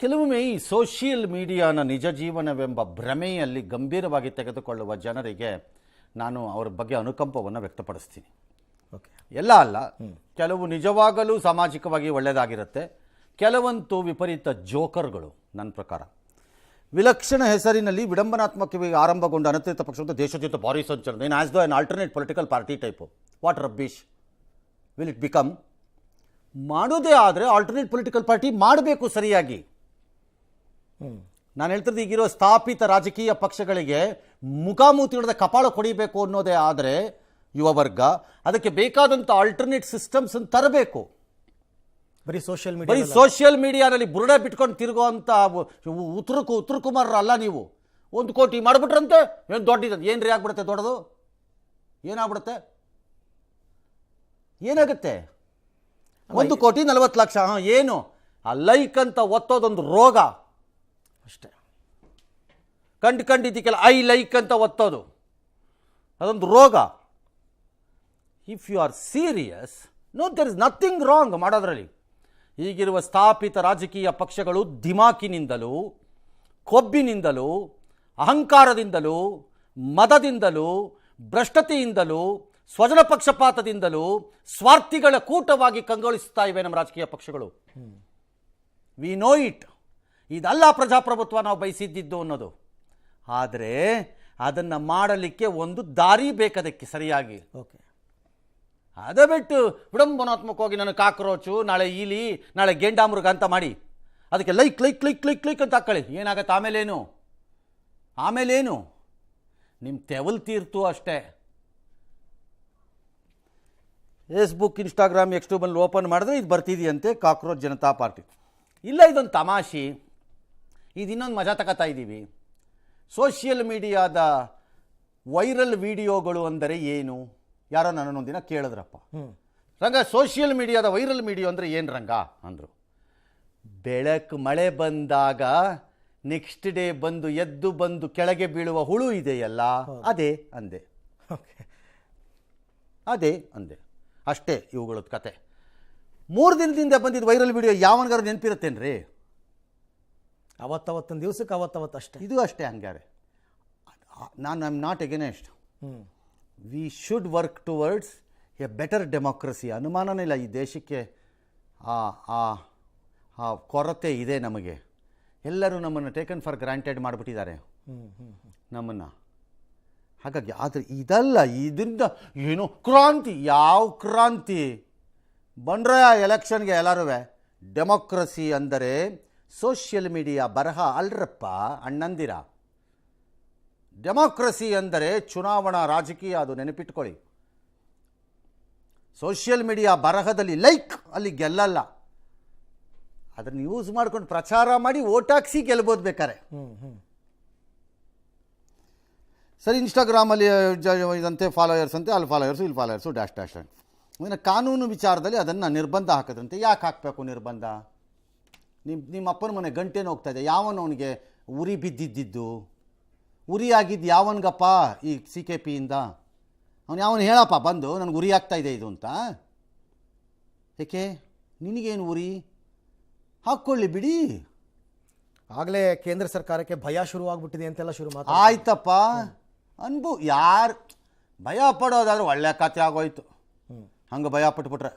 ಕೆಲವೊಮ್ಮೆ ಈ ಸೋಷಿಯಲ್ ಮೀಡಿಯಾನ ನಿಜ ಜೀವನವೆಂಬ ಭ್ರಮೆಯಲ್ಲಿ ಗಂಭೀರವಾಗಿ ತೆಗೆದುಕೊಳ್ಳುವ ಜನರಿಗೆ ನಾನು ಅವರ ಬಗ್ಗೆ ಅನುಕಂಪವನ್ನು ವ್ಯಕ್ತಪಡಿಸ್ತೀನಿ. ಓಕೆ, ಎಲ್ಲ ಅಲ್ಲ, ಕೆಲವು ನಿಜವಾಗಲೂ ಸಾಮಾಜಿಕವಾಗಿ ಒಳ್ಳೆಯದಾಗಿರುತ್ತೆ, ಕೆಲವಂತೂ ವಿಪರೀತ ಜೋಕರ್ಗಳು. ನನ್ನ ಪ್ರಕಾರ ವಿಲಕ್ಷಣ ಹೆಸರಿನಲ್ಲಿ ವಿಡಂಬನಾತ್ಮಕವಾಗಿ ಆರಂಭಗೊಂಡ ಅನಧಿಕೃತ ಪಕ್ಷದ ದೇಶಾದ್ಯಂತ ಭಾರೀ ಸಂಚಲನ. In as the on alternate political party type. What rubbish will it become? ಮಾಡೋದೇ ಆದರೆ ಆಲ್ಟರ್ನೇಟ್ ಪೊಲಿಟಿಕಲ್ ಪಾರ್ಟಿ ಮಾಡಬೇಕು ಸರಿಯಾಗಿ. ನಾನು ಹೇಳ್ತಿರೋದು, ಈಗಿರೋ ಸ್ಥಾಪಿತ ರಾಜಕೀಯ ಪಕ್ಷಗಳಿಗೆ ಮುಖಾಮುಖಿ ಹಿಡಿದ ಕಪಾಳ ಕೊಡಿಬೇಕು ಅನ್ನೋದೇ ಆದರೆ ಯುವ ವರ್ಗ ಅದಕ್ಕೆ ಬೇಕಾದಂಥ ಆಲ್ಟರ್ನೇಟ್ ಸಿಸ್ಟಮ್ಸ್ ತರಬೇಕು. ಬರೀ ಸೋಷಿಯಲ್ ಮೀಡಿಯಾದಲ್ಲಿ ಬುರುಡೆ ಬಿಟ್ಕೊಂಡು ತಿರುಗುವಂಥ ಉತ್ತರ ಕುಮಾರರಲ್ಲ ನೀವು. 1 ಕೋಟಿ ಮಾಡಿಬಿಟ್ರಂತೆ, ಏನು ದೊಡ್ಡದು, ಏನು ರೀ ಆಗ್ಬಿಡುತ್ತೆ, ದೊಡ್ಡದು ಏನಾಗ್ಬಿಡುತ್ತೆ, ಏನಾಗುತ್ತೆ? 1,40,00,000. ಏನು ಆ ಲೈಕ್ ಅಂತ ಒತ್ತೋದೊಂದು ರೋಗ ಅಷ್ಟೇ. ಕಂಡಿದ್ದಕ್ಕೆಲ್ಲ ಐ ಲೈಕ್ ಅಂತ ಒತ್ತೋದು ಅದೊಂದು ರೋಗ. If you are serious, no, there is nothing wrong ಮಾಡೋದ್ರಲ್ಲಿ. ಈಗಿರುವ ಸ್ಥಾಪಿತ ರಾಜಕೀಯ ಪಕ್ಷಗಳು ದಿಮಾಕಿನಿಂದಲೂ, ಕೊಬ್ಬಿನಿಂದಲೂ, ಅಹಂಕಾರದಿಂದಲೂ, ಮದದಿಂದಲೂ, ಭ್ರಷ್ಟತೆಯಿಂದಲೂ, ಸ್ವಜನ ಪಕ್ಷಪಾತದಿಂದಲೂ ಸ್ವಾರ್ಥಿಗಳ ಕೂಟವಾಗಿ ಕಂಗೊಳಿಸ್ತಾ ಇವೆ ನಮ್ಮ ರಾಜಕೀಯ ಪಕ್ಷಗಳು. We know it. ಇದಲ್ಲ ಪ್ರಜಾಪ್ರಭುತ್ವ ನಾವು ಬಯಸಿದ್ದು ಅನ್ನೋದು. ಆದರೆ ಅದನ್ನು ಮಾಡಲಿಕ್ಕೆ ಒಂದು ದಾರಿ ಬೇಕದಕ್ಕೆ ಸರಿಯಾಗಿ. ಓಕೆ, ಅದೇ ಬಿಟ್ಟು ವಿಡಂಬನಾತ್ಮಕವಾಗಿ ನಾನು ಕಾಕ್ರೋಚು, ನಾಳೆ ಈಲಿ, ನಾಳೆ ಗೆಂಡಾಮೃಗ ಅಂತ ಮಾಡಿ ಅದಕ್ಕೆ like like like like like ಅಂತ ಹಾಕೊಳ್ಳಿ. ಏನಾಗತ್ತೆ ಆಮೇಲೇನು? ನಿಮ್ಮ ತೆವಲ್ ತೀರ್ತು ಅಷ್ಟೇ. ಫೇಸ್ಬುಕ್, ಇನ್ಸ್ಟಾಗ್ರಾಮ್, ಎಕ್ಸ್ಟ್ಯೂಬಲ್ಲಿ ಓಪನ್ ಮಾಡಿದ್ರೆ ಇದು ಬರ್ತಿದೆಯಂತೆ ಕಾಕ್ರೋಚ್ ಜನತಾ ಪಾರ್ಟಿ. ಇಲ್ಲ, ಇದೊಂದು ತಮಾಷೆ. ಇದು ಇನ್ನೊಂದು ಮಜಾ ತಗೋತಾ ಇದ್ದೀವಿ. ಸೋಷಿಯಲ್ ಮೀಡಿಯಾದ ವೈರಲ್ ವಿಡಿಯೋಗಳು ಅಂದರೆ ಏನು? ಯಾರೋ ನನ್ನೊಂದಿನ ಕೇಳಿದ್ರಪ್ಪ, ರಂಗ ಸೋಷಿಯಲ್ ಮೀಡಿಯಾದ ವೈರಲ್ ವಿಡಿಯೋ ಅಂದರೆ ಏನು ರಂಗ ಅಂದರು. ಬೆಳಕು ಮಳೆ ಬಂದಾಗ ನೆಕ್ಸ್ಟ್ ಡೇ ಎದ್ದು ಬಂದು ಕೆಳಗೆ ಬೀಳುವ ಹುಳು ಇದೆಯಲ್ಲ, ಅದೇ ಅಂದೆ. ಅಷ್ಟೇ ಇವುಗಳದ್ದು ಕತೆ. 3 ದಿನದಿಂದ ಬಂದಿದ್ದು ವೈರಲ್ ವಿಡಿಯೋ ಯಾವನಿಗಾರು ನೆನಪಿರುತ್ತೇನ್ರಿ? ಅವತ್ತೊಂದು ದಿವಸಕ್ಕೆ ಅವತ್ತವತ್ತು ಅಷ್ಟೇ. ಇದು ಅಷ್ಟೇ ಹಂಗಾರೆ. I am not against. We should work towards a better democracy. ಅನುಮಾನನೇ ಇಲ್ಲ, ಈ ದೇಶಕ್ಕೆ ಆ ಕೊರತೆ ಇದೆ ನಮಗೆ. ಎಲ್ಲರೂ ನಮ್ಮನ್ನು ಟೇಕನ್ ಫಾರ್ ಗ್ರಾಂಟೆಡ್ ಮಾಡಿಬಿಟ್ಟಿದ್ದಾರೆ ನಮ್ಮನ್ನು. ಹಾಗಾಗಿ ಆದರೆ ಇದಲ್ಲ, ಇದರಿಂದ ಏನು ಕ್ರಾಂತಿ? ಯಾವ ಕ್ರಾಂತಿ? ಬಂದ್ರೆ ಎಲೆಕ್ಷನ್ಗೆ ಎಲ್ಲರೂ ಡೆಮೋಕ್ರಸಿ ಅಂದರೆ ಸೋಷಿಯಲ್ ಮೀಡಿಯಾ ಬರಹ ಅಲ್ರಪ್ಪ ಅಣ್ಣಂದಿರ. ಡೆಮೋಕ್ರಸಿ ಅಂದರೆ ಚುನಾವಣಾ ರಾಜಕೀಯ, ಅದು ನೆನಪಿಟ್ಕೊಳ್ಳಿ. ಸೋಷಿಯಲ್ ಮೀಡಿಯಾ ಬರಹದಲ್ಲಿ ಲೈಕ್, ಅಲ್ಲಿ ಗೆಲ್ಲಲ್ಲ. ಅದನ್ನು ಯೂಸ್ ಮಾಡ್ಕೊಂಡು ಪ್ರಚಾರ ಮಾಡಿ ಓಟ್ ಹಾಕ್ಸಿ ಗೆಲ್ಬೋದು ಬೇಕಾರೆ. ಸರಿ, ಇನ್ಸ್ಟಾಗ್ರಾಮಲ್ಲಿ ಇದಂತೆ ಫಾಲೋಯರ್ಸ್ ಅಂತೆ, ಅಲ್ಲಿ ಫಾಲೋಯರ್ಸು, ಇಲ್ಲಿ ಫಾಲೋಯರ್ಸು, ಡ್ಯಾಶ್ ಡ್ಯಾಶ್. ಇನ್ನು ಕಾನೂನು ವಿಚಾರದಲ್ಲಿ ಅದನ್ನು ನಿರ್ಬಂಧ ಹಾಕಿದ್ರಂತೆ. ಯಾಕೆ ಹಾಕಬೇಕು ನಿರ್ಬಂಧ? ನಿಮ್ಮ ಅಪ್ಪನ ಮನೆ ಗಂಟೆನೂ ಹೋಗ್ತಾ ಇದೆ. ಯಾವನವನಿಗೆ ಉರಿ ಬಿದ್ದಿದ್ದು? ಉರಿ ಆಗಿದ್ದು ಯಾವನಿಗಪ್ಪ? ಈ CKPಯಿಂದ ಯಾವನು ಹೇಳಪ್ಪ ಬಂದು ನನಗೆ ಉರಿ ಆಗ್ತಾ ಇದೆ ಇದು ಅಂತ. ಏಕೆ ನಿನಗೇನು ಉರಿ? ಹಾಕ್ಕೊಳ್ಳಿ ಬಿಡಿ. ಆಗಲೇ ಕೇಂದ್ರ ಸರ್ಕಾರಕ್ಕೆ ಭಯ ಶುರುವಾಗ್ಬಿಟ್ಟಿದೆ ಅಂತೆಲ್ಲ ಶುರು ಮಾತು. ಆಯ್ತಪ್ಪ ಯಾರು ಭಯ ಪಡೋದಾದ್ರೆ ಒಳ್ಳೆ ಕತೆ ಆಗೋಯ್ತು. ಹಂಗೆ ಭಯ ಪಟ್ಬಿಟ್ರೆ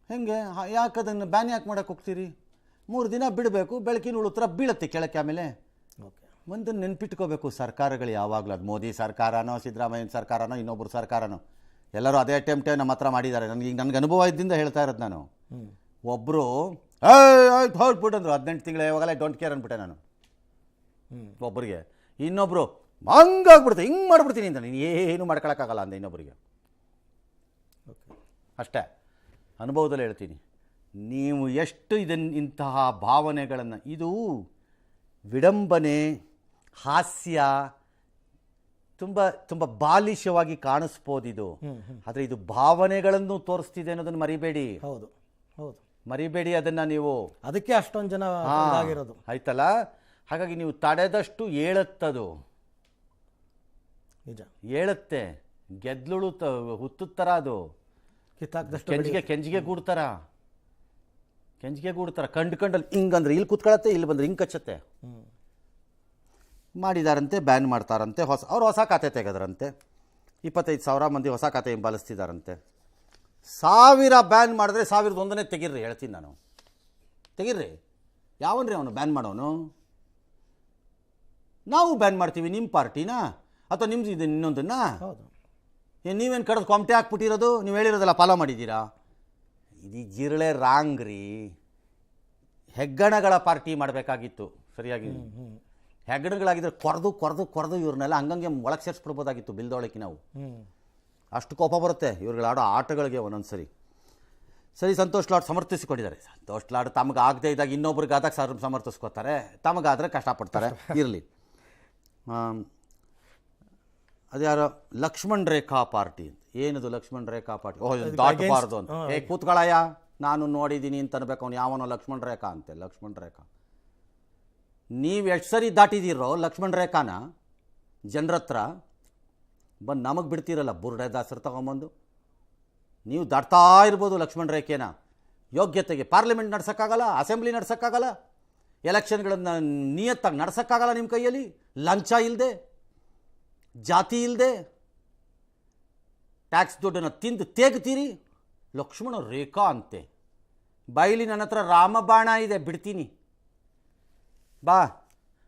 ಹೆಂಗೆ? ಯಾಕೆ ಅದನ್ನು ಬ್ಯಾನ್ ಯಾಕೆ ಮಾಡೋಕ್ಕೆ ಹೋಗ್ತೀರಿ? 3 ದಿನ ಬಿಡಬೇಕು, ಬೆಳಕಿನ ಉಳುತ್ತರ ಬೀಳುತ್ತೆ ಕೆಳಕ್ಕೆ. ಆಮೇಲೆ ಒಂದನ್ನು ನೆನ್ಪಿಟ್ಕೋಬೇಕು, ಸರ್ಕಾರಗಳು ಯಾವಾಗಲೂ, ಅದು ಮೋದಿ ಸರ್ಕಾರನೋ ಸಿದ್ದರಾಮಯ್ಯನ ಸರ್ಕಾರನೋ ಇನ್ನೊಬ್ಬರು ಸರ್ಕಾರನೋ, ಎಲ್ಲರೂ ಅದೇ ಅಟೆಂಪ್ಟೇ ನಮ್ಮ ಹತ್ರ ಮಾಡಿದ್ದಾರೆ. ನನಗೆ ಅನುಭವ ಇದ್ದಿಂದ ಹೇಳ್ತಾ ಇರೋದು ನಾನು. ಒಬ್ಬರು ಆಯ್ತು ಹೊರಟ್ಬಿಟ್ಟಂದ್ರು 18 ತಿಂಗಳ ಯಾವಾಗಲೇ ಡೋಂಟ್ ಕೇರ್ ಅಂದ್ಬಿಟ್ಟೆ ನಾನು ಒಬ್ಬರಿಗೆ. ಇನ್ನೊಬ್ಬರು ಹಂಗಾಗ್ಬಿಡ್ತೆ, ಹಿಂಗೆ ಮಾಡಿಬಿಡ್ತೀನಿ ಅಂತ, ನೀನು ಏನು ಮಾಡ್ಕೊಳಕ್ಕಾಗಲ್ಲ ಅಂದೆ ಇನ್ನೊಬ್ಬರಿಗೆ. ಅಷ್ಟೇ ಅನುಭವದಲ್ಲಿ ಹೇಳ್ತೀನಿ. ನೀವು ಎಷ್ಟು ಇಂತಹ ಭಾವನೆಗಳನ್ನು, ಇದು ವಿಡಂಬನೆ, ಹಾಸ್ಯ, ತುಂಬ ತುಂಬ ಬಾಲಿಶವಾಗಿ ಕಾಣಿಸ್ಬೋದು ಇದು. ಆದರೆ ಇದು ಭಾವನೆಗಳನ್ನು ತೋರಿಸ್ತಿದೆ ಅನ್ನೋದನ್ನು ಮರಿಬೇಡಿ. ಹೌದು ಹೌದು, ಮರಿಬೇಡಿ ಅದನ್ನು ನೀವು. ಅದಕ್ಕೆ ಅಷ್ಟೊಂದು ಜನ ಆಗಿರೋದು ಆಯ್ತಲ್ಲ. ಹಾಗಾಗಿ ನೀವು ತಡೆದಷ್ಟು ಏಳತ್ತದು, ನಿಜ ಏಳುತ್ತೆ. ಗೆದ್ಲುಳು ಹುತ್ತುತ್ತರ ಅದು, ಕಿತ್ತಾಕ್ದಷ್ಟು ಕೆಂಜಿಗೆ ಗೂಡ್ತಾರ. ಕೆಂಚಿಗೆ ಗೂಡ್ತಾರೆ ಕಂಡಲ್ಲಿ ಹಿಂಗಂದ್ರೆ ಇಲ್ಲಿ ಕೂತ್ಕೊಳತ್ತೆ, ಇಲ್ಲಿ ಬಂದರೆ ಹಿಂಗೆ ಕಚ್ಚತ್ತೆ. ಮಾಡಿದಾರಂತೆ, ಬ್ಯಾನ್ ಮಾಡ್ತಾರಂತೆ. ಅವ್ರು ಹೊಸ ಖಾತೆ ತೆಗೆದ್ರಂತೆ, 25,000 ಮಂದಿ ಹೊಸ ಖಾತೆ ಹಿಂಬಾಲಿಸ್ತಿದ್ದಾರಂತೆ. 1000 ಬ್ಯಾನ್ ಮಾಡಿದ್ರೆ 1001 ತೆಗಿರ್ರಿ, ಹೇಳ್ತೀನಿ ನಾನು. ತೆಗಿರ್ರಿ. ಯಾವನ್ರಿ ಅವನು ಬ್ಯಾನ್ ಮಾಡೋನು? ನಾವು ಬ್ಯಾನ್ ಮಾಡ್ತೀವಿ ನಿಮ್ಮ ಪಾರ್ಟಿನ ಅಥವಾ ನಿಮ್ದು ಇದು ಇನ್ನೊಂದನ್ನು? ನೀವೇನು ಕಡ್ದು ಕೊಮಟೆ ಹಾಕ್ಬಿಟ್ಟಿರೋದು? ನೀವು ಹೇಳಿರೋದೆಲ್ಲ ಫಾಲೋ ಮಾಡಿದ್ದೀರಾ? ಇದು ಜಿರಳೆ ರಾಂಗ್ ರೀ. ಹೆಗ್ಗಣಗಳ ಪಾರ್ಟಿ ಮಾಡಬೇಕಾಗಿತ್ತು ಸರಿಯಾಗಿ. ಹೆಗ್ಗಣಗಳಾಗಿದ್ದರೆ ಕೊರೆದು ಇವ್ರನ್ನೆಲ್ಲ ಹಂಗಂಗೆ ಒಳಗೆ ಸೇರಿಸ್ಬಿಡ್ಬೋದಾಗಿತ್ತು ಬಿಲ್ದೊಳಕ್ಕೆ. ನಾವು ಅಷ್ಟು ಕೋಪ ಬರುತ್ತೆ ಇವ್ರುಗಳು ಆಡೋ ಆಟಗಳಿಗೆ ಒಂದೊಂದು ಸರಿ. ಸಂತೋಷ್ ಲಾಡ್ ಸಮರ್ಥಿಸಿಕೊಂಡಿದ್ದಾರೆ. ಸಂತೋಷ್ ಲಾಡ್ ತಮಗೆ ಆಗದೆ ಇದ್ದಾಗ ಇನ್ನೊಬ್ರಿಗಾದಾಗ ಸಮರ್ಥಿಸ್ಕೋತಾರೆ, ತಮಗಾದರೆ ಕಷ್ಟಪಡ್ತಾರೆ. ಇರಲಿ. ಅದ್ಯಾರೋ ಲಕ್ಷ್ಮಣ್ ರೇಖಾ ಪಾರ್ಟಿ. ಏನದು ಲಕ್ಷ್ಮಣ್ ರೇಖಾ ಪಾರ್ಟಿ? ದಾಟಬಾರ್ದು ಅಂತ. ಕೂತ್ಕೊಳ್ಳಯ್ಯ, ನಾನು ನೋಡಿದ್ದೀನಿ ಅಂತ ಅನ್ಬೇಕು. ಅವ್ನು ಯಾವನೋ ಲಕ್ಷ್ಮಣ್ ರೇಖಾ ಅಂತೆ. ಲಕ್ಷ್ಮಣ್ ರೇಖಾ ನೀವು ಎಷ್ಟು ಸರಿ ದಾಟಿದ್ದೀರೋ ಲಕ್ಷ್ಮಣ್ ರೇಖಾನ ಜನರ ಹತ್ರ ಬಂದು ನಮಗೆ ಬಿಡ್ತೀರಲ್ಲ ಬುರ್ಡೆ ದಾಸರು ತಗೊಂಬಂದು. ನೀವು ದಾಟ್ತಾ ಇರ್ಬೋದು ಲಕ್ಷ್ಮಣ್ ರೇಖೆನ. ಯೋಗ್ಯತೆಗೆ ಪಾರ್ಲಿಮೆಂಟ್ ನಡ್ಸೋಕ್ಕಾಗಲ್ಲ, ಅಸೆಂಬ್ಲಿ ನಡ್ಸೋಕ್ಕಾಗಲ್ಲ, ಎಲೆಕ್ಷನ್ಗಳನ್ನು ನಿಯತ್ತಾಗಿ ನಡ್ಸೋಕ್ಕಾಗಲ್ಲ ನಿಮ್ಮ ಕೈಯಲ್ಲಿ. ಲಂಚ ಇಲ್ಲದೆ, ಜಾತಿ ಇಲ್ಲದೆ, ಟ್ಯಾಕ್ಸ್ ದುಡ್ಡನ್ನು ತಿಂದು ತೇಗ್ತೀರಿ. ಲಕ್ಷ್ಮಣ ರೇಖಾ ಅಂತೆ. ಬೈಲಿ ನನ್ನ ಹತ್ರ ರಾಮಬಾಣ ಇದೆ, ಬಿಡ್ತೀನಿ ಬಾ.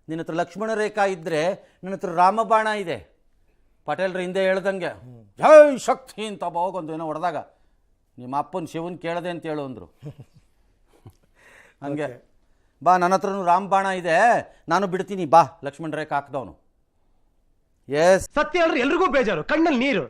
ನಿನ್ನ ಹತ್ರ ಲಕ್ಷ್ಮಣ ರೇಖಾ ಇದ್ದರೆ ನನ್ನ ಹತ್ರ ರಾಮಬಾಣ ಇದೆ. ಪಟೇಲ್ರ ಹಿಂದೆ ಹೇಳ್ದಂಗೆ ಜೈ ಶಕ್ತಿ ಅಂತ ಹೋಗೊಂದು ಏನೋ ಹೊಡೆದಾಗ ನಿಮ್ಮ ಅಪ್ಪನ ಶಿವನ್ ಕೇಳದೆ ಅಂತ ಹೇಳು ಅಂದರು. ಹಂಗೆ ಬಾ, ನನ್ನ ಹತ್ರನೂ ರಾಮಬಾಣ ಇದೆ, ನಾನು ಬಿಡ್ತೀನಿ ಬಾ. ಲಕ್ಷ್ಮಣ ರೇಖಾ ಹಾಕ್ದವನು. ಎಸ್, ಸತ್ಯ ಅಂದ್ರೆ ಎಲ್ರಿಗೂ ಬೇಜಾರು, ಕಣ್ಣಲ್ಲಿ ನೀರು.